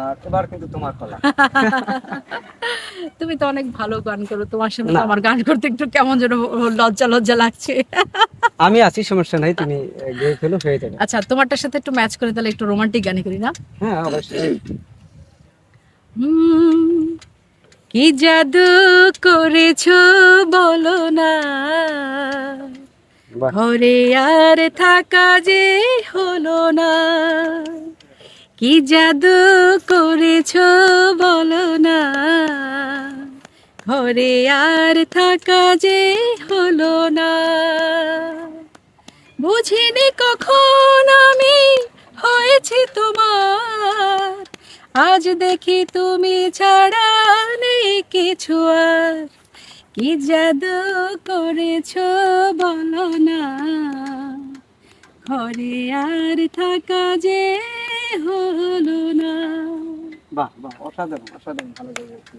আর এবার কিন্তু তোমার পালা। তুমি তো অনেক ভালো গান করো, তোমার সাথে তো না, আমার গান করতে একটু কেমন যেন লজ্জা লজ্জা লাগছে। আমি আছি, সমস্যা নাই, তুমি গেয়ে ফেলো, হয়ে যাবে। আচ্ছা, তোমারটার সাথে একটু ম্যাচ করে তাহলে একটু রোমান্টিক গানই করি না? হ্যাঁ, অবশ্যই। হুম, কি জাদু করেছো বলো না, বাহ, ঘরে আর থাকা যে হলো না। কি জাদু করেছো বলো না, ঘরে আর থাকা যে হলো না। বুঝিনি কখন আমি হয়েছি তোমার, আজ দেখি তুমি ছাড়া নেই কিছু আর। কি জাদু করেছো বলো না, ঘরে আর থাকা যে হলো না। বাহ, বাহ, অসাধারণ, অসাধারণ, ভালো লেগেছে।